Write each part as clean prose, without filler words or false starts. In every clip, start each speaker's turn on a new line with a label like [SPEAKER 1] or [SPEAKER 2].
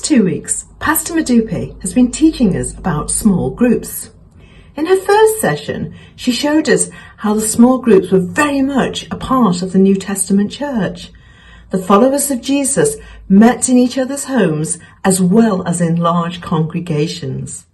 [SPEAKER 1] 2 weeks, Pastor Madupe has been teaching us about small groups. In her first session, she showed us how the small groups were very much a part of the New Testament church. The followers of Jesus met in each other's homes as well as in large congregations.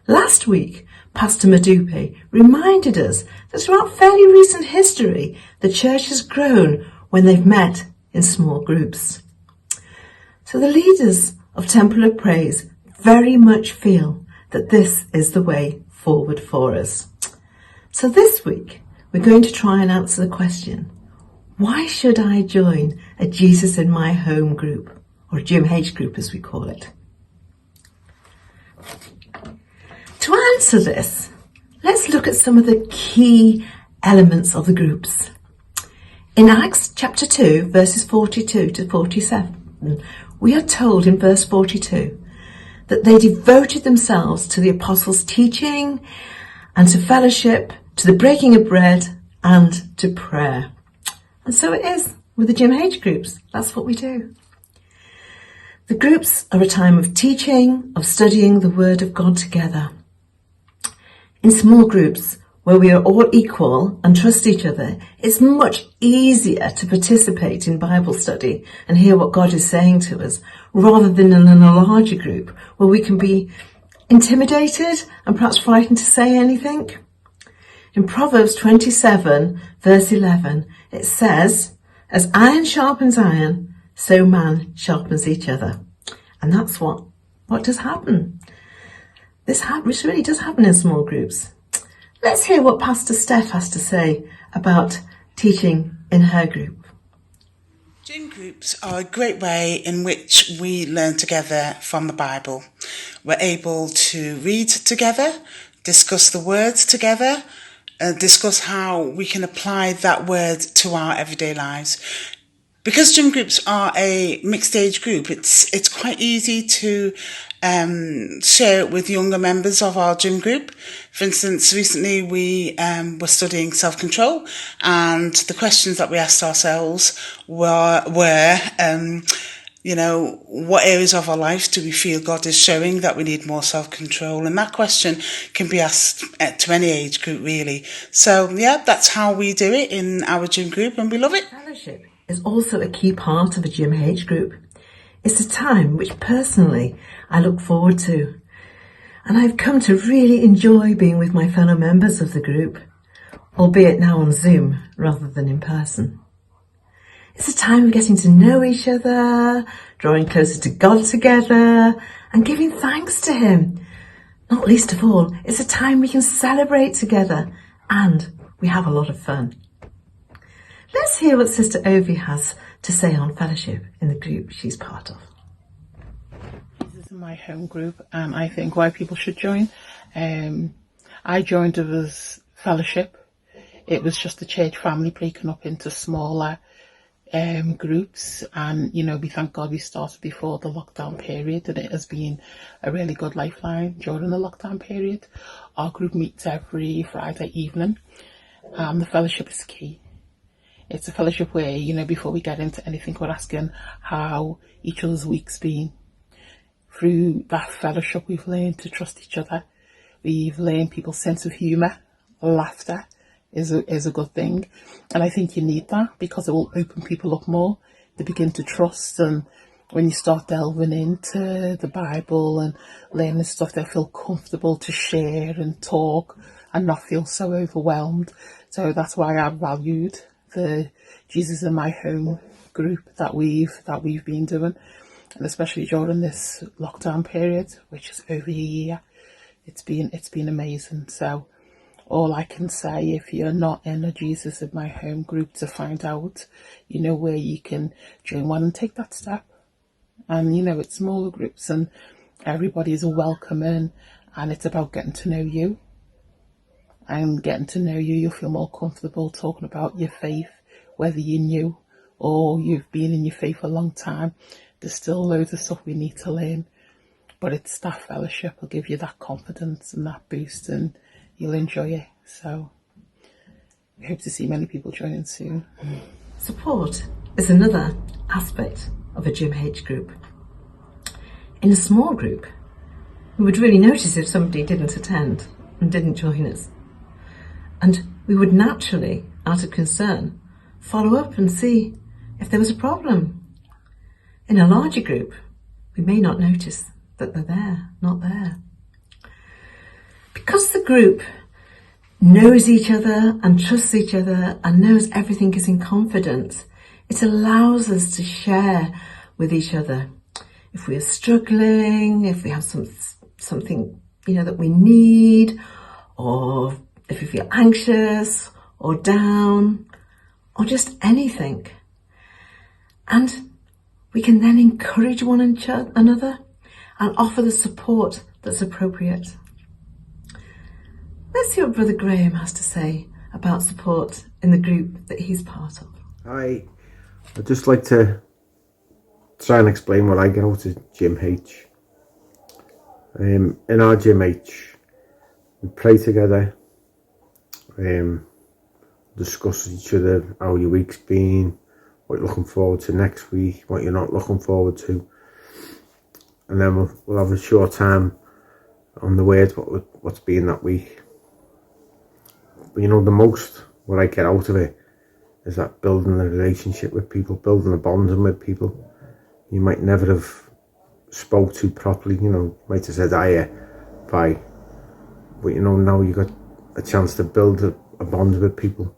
[SPEAKER 1] Last week, Pastor Madupe reminded us that throughout fairly recent history, the church has grown when they've met in small groups. So the leaders of Temple of Praise very much feel that this is the way forward for us. So this week, we're going to try and answer the question, why should I join a Jesus in My Home group, or a GMH group as we call it? To answer this, let's look at some of the key elements of the groups. In Acts chapter 2, verses 42 to 47, we are told in verse 42 that they devoted themselves to the apostles' teaching and to fellowship, to the breaking of bread and to prayer. And so it is with the GMH groups. That's what we do. The groups are a time of teaching, of studying the Word of God together. In small groups, where we are all equal and trust each other, it's much easier to participate in Bible study and hear what God is saying to us, rather than in a larger group where we can be intimidated and perhaps frightened to say anything. In Proverbs 27, verse 11, it says, "As iron sharpens iron, so man sharpens each other." And that's what does happen. This really does happen in small groups. Let's hear what Pastor Steph has to say about teaching in her group.
[SPEAKER 2] Gym groups are a great way in which we learn together from the Bible. We're able to read together, discuss the words together, discuss how we can apply that word to our everyday lives. Because gym groups are a mixed age group, it's quite easy to share it with younger members of our gym group. For instance, recently we were studying self-control, and the questions that we asked ourselves were what areas of our lives do we feel God is showing that we need more self-control? And that question can be asked to any age group, really. So, yeah, that's how we do it in our gym group, and we love it.
[SPEAKER 1] Fellowship is also a key part of a GMH group. It's a time which personally I look forward to. And I've come to really enjoy being with my fellow members of the group, albeit now on Zoom rather than in person. It's a time of getting to know each other, drawing closer to God together, and giving thanks to Him. Not least of all, it's a time we can celebrate together, and we have a lot of fun. Let's hear what Sister Ovi has to say on fellowship in the group she's part of.
[SPEAKER 3] This is my home group, and I think why people should join. I joined it as fellowship. It was just the church family breaking up into smaller groups, and we thank God we started before the lockdown period, and it has been a really good lifeline during the lockdown period. Our group meets every Friday evening, and the fellowship is key. It's a fellowship where, before we get into anything, we're asking how each other's week's been. Through that fellowship, we've learned to trust each other. We've learned people's sense of humour. Laughter is a good thing. And I think you need that, because it will open people up more. They begin to trust, and when you start delving into the Bible and learning stuff, they feel comfortable to share and talk and not feel so overwhelmed. So that's why I valued the Jesus in My Home group that we've been doing, and especially during this lockdown period, which is over a year. It's been amazing. So all I can say, if you're not in a Jesus in My Home group, to find out, where you can join one and take that step. And, it's smaller groups and everybody is welcoming, and it's about getting to know you. And getting to know you, you'll feel more comfortable talking about your faith, whether you're new or you've been in your faith a long time. There's still loads of stuff we need to learn, but it's that fellowship will give you that confidence and that boost, and you'll enjoy it. So I hope to see many people joining soon.
[SPEAKER 1] Support is another aspect of a GMH group. In a small group, we would really notice if somebody didn't attend and didn't join us. And we would naturally, out of concern, follow up and see if there was a problem. In a larger group, we may not notice that they're there, not there. Because the group knows each other and trusts each other and knows everything is in confidence, it allows us to share with each other. If we are struggling, if we have something that we need, or if we feel anxious or down, or just anything. And we can then encourage one another and offer the support that's appropriate. Let's see what Brother Graham has to say about support in the group that he's part of.
[SPEAKER 4] I'd just like to try and explain what I get out of Gym H. In our Gym H, we pray together, discuss with each other how your week's been, what you're looking forward to next week, what you're not looking forward to, and then we'll have a short time on the word what's been that week. But the most what I get out of it is that building a relationship with people, building a bonding with people you might never have spoke to properly. Might have said hiya, bye, but now you got a chance to build a bond with people,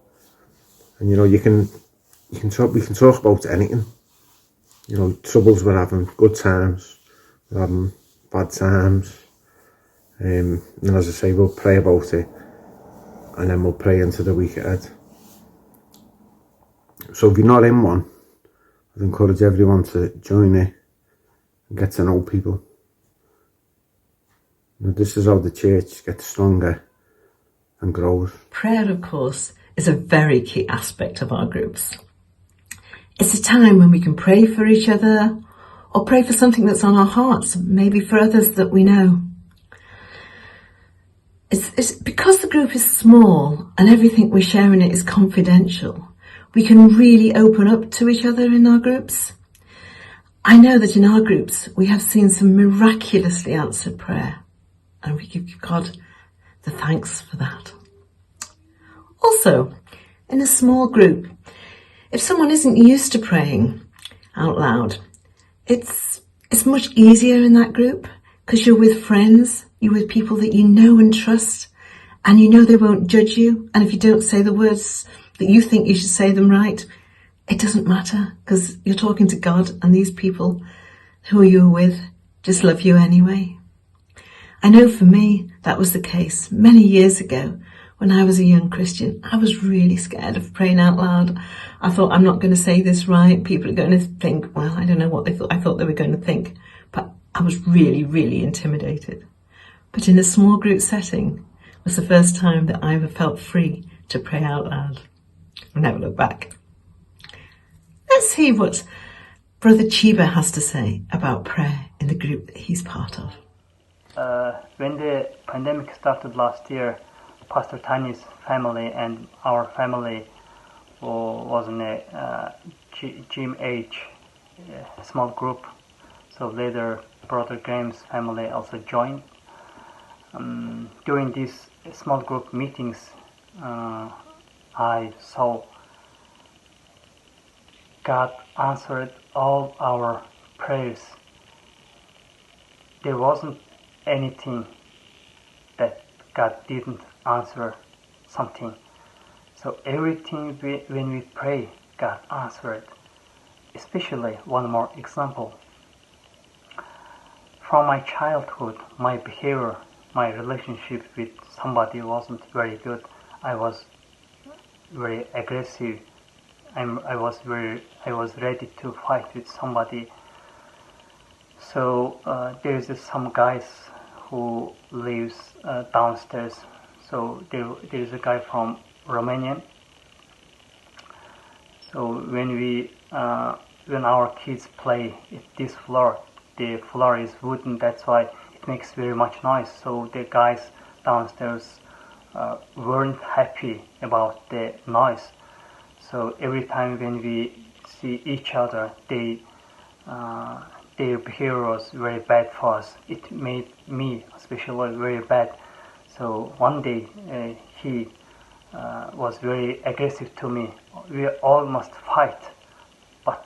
[SPEAKER 4] and we can talk about anything. Troubles we're having, good times we're having, bad times, and as I say, we'll pray about it, and then we'll pray into the week ahead. So if you're not in one, I'd encourage everyone to join it and get to know people. This is how the church gets stronger and grows.
[SPEAKER 1] Prayer, of course, is a very key aspect of our groups. It's a time when we can pray for each other or pray for something that's on our hearts, maybe for others that we know. It's because the group is small and everything we share in it is confidential, we can really open up to each other in our groups. I know that in our groups we have seen some miraculously answered prayer, and we give God the thanks for that. Also, in a small group, if someone isn't used to praying out loud, it's much easier in that group because you're with friends, you're with people that you know and trust, and you know they won't judge you. And if you don't say the words that you think you should say them right, it doesn't matter because you're talking to God, and these people who you're with just love you anyway. I know for me that was the case many years ago. When I was a young Christian, I was really scared of praying out loud. I thought, I'm not going to say this right. People are going to think, well, I don't know what they thought. I thought they were going to think. But I was really, really intimidated. But in a small group setting was the first time that I ever felt free to pray out loud. I'll never look back. Let's hear what Brother Chiba has to say about prayer in the group that he's part of.
[SPEAKER 5] When the pandemic started last year, Pastor Tany's family and our family was in a Gym H, a small group. So later, Brother Graham's family also joined. During these small group meetings, I saw God answered all our prayers. There wasn't anything that God didn't answer something. So everything when we pray, God answered. Especially one more example. From my childhood, my behavior, my relationship with somebody wasn't very good. I was very aggressive. I was ready to fight with somebody. So there is some guys who lives downstairs. So there is a guy from Romania. So when our kids play at this floor, the floor is wooden. That's why it makes very much noise. So the guys downstairs weren't happy about the noise. So every time when we see each other, they their behavior was very bad for us. It made me especially very bad. So one day he was very aggressive to me. We almost fight, but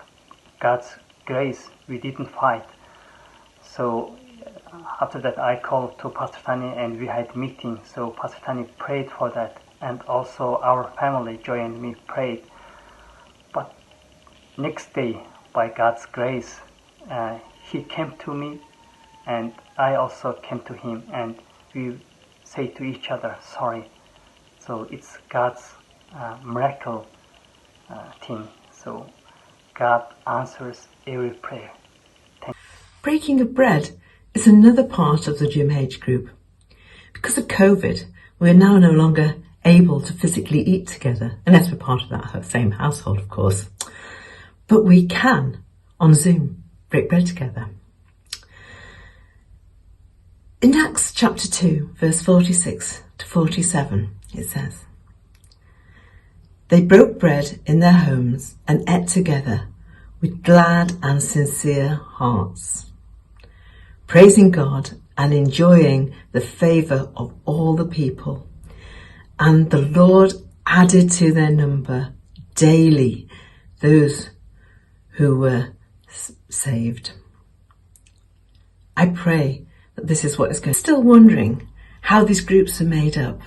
[SPEAKER 5] God's grace, we didn't fight. So after that I called to Pastor Tani and we had meeting. So Pastor Tani prayed for that, and also our family, Joy and me, prayed. But next day, by God's grace, he came to me and I also came to him, and we say to each other sorry. So it's God's miracle thing. So God answers every prayer.
[SPEAKER 1] Breaking of bread is another part of the Jim H group. Because of COVID, we're now no longer able to physically eat together, unless we're part of that same household, of course. But we can, on Zoom, break bread together. In Acts chapter 2, verse 46 to 47, it says, "They broke bread in their homes and ate together with glad and sincere hearts, praising God and enjoying the favour of all the people. And the Lord added to their number daily those who were saved." I pray that this is what is going. Still wondering how these groups are made up?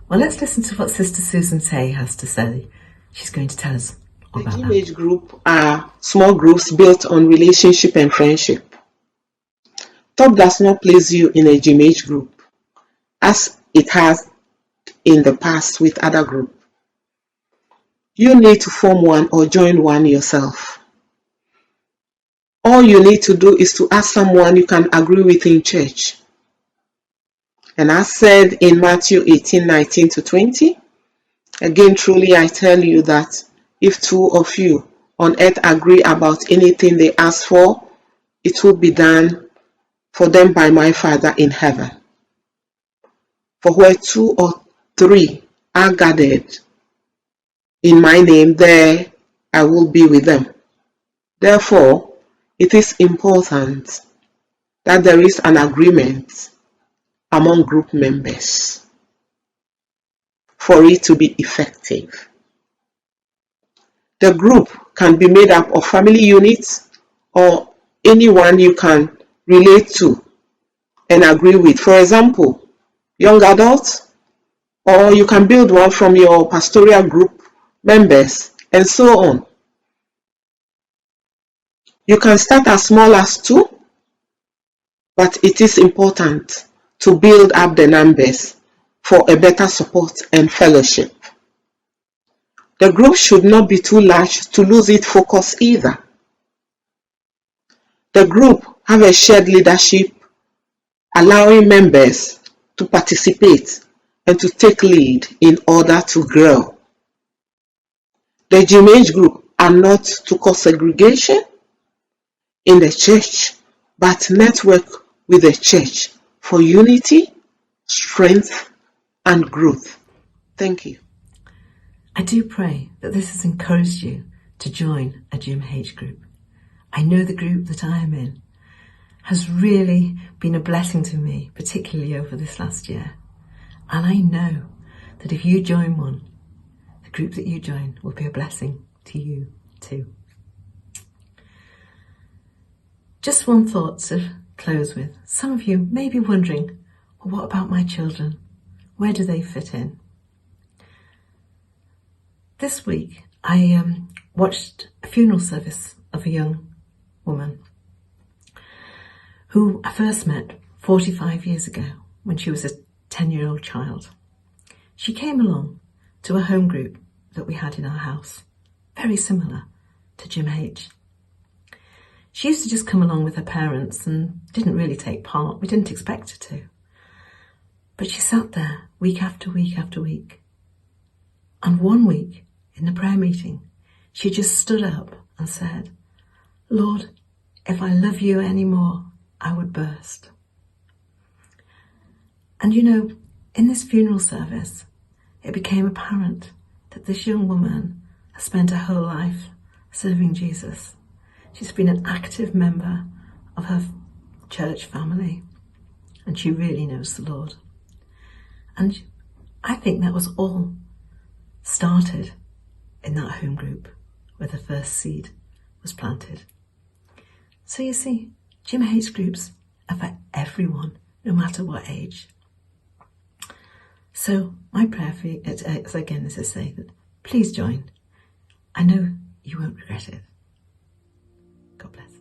[SPEAKER 1] Well, let's listen to what Sister Susan Tay has to say. She's going to tell us all about that.
[SPEAKER 6] The GMH group are small groups built on relationship and friendship. God does not place you in a GMH group as it has in the past with other groups. You need to form one or join one yourself. All you need to do is to ask someone you can agree with in church. And as said in Matthew 18:19-20, again, truly I tell you that if two of you on earth agree about anything they ask for, it will be done for them by my Father in heaven. For where 2 or 3 are gathered in my name, there I will be with them. Therefore, it is important that there is an agreement among group members for it to be effective. The group can be made up of family units or anyone you can relate to and agree with. For example, young adults, or you can build one from your pastoral group members, and so on. You can start as small as 2, but it is important to build up the numbers for a better support and fellowship. The group should not be too large to lose its focus either. The group have a shared leadership, allowing members to participate and to take lead in order to grow. The GMH group are not to cause segregation in the church, but network with the church for unity, strength, and growth. Thank you.
[SPEAKER 1] I do pray that this has encouraged you to join a Jim H group. I know the group that I am in has really been a blessing to me, particularly over this last year. And I know that if you join one, the group that you join will be a blessing to you too. Just one thought to close with. Some of you may be wondering, well, what about my children? Where do they fit in? This week, I watched a funeral service of a young woman who I first met 45 years ago when she was a 10-year-old child. She came along to a home group that we had in our house, very similar to Jim H. She used to just come along with her parents and didn't really take part. We didn't expect her to. But she sat there week after week after week. And one week, in the prayer meeting, she just stood up and said, "Lord, if I love you anymore, I would burst." And you know, in this funeral service, it became apparent that this young woman has spent her whole life serving Jesus. She's been an active member of her church family, and she really knows the Lord. And I think that was all started in that home group where the first seed was planted. So you see, GMH groups are for everyone, no matter what age. So my prayer for you is again, as I say, that please join. I know you won't regret it. God bless.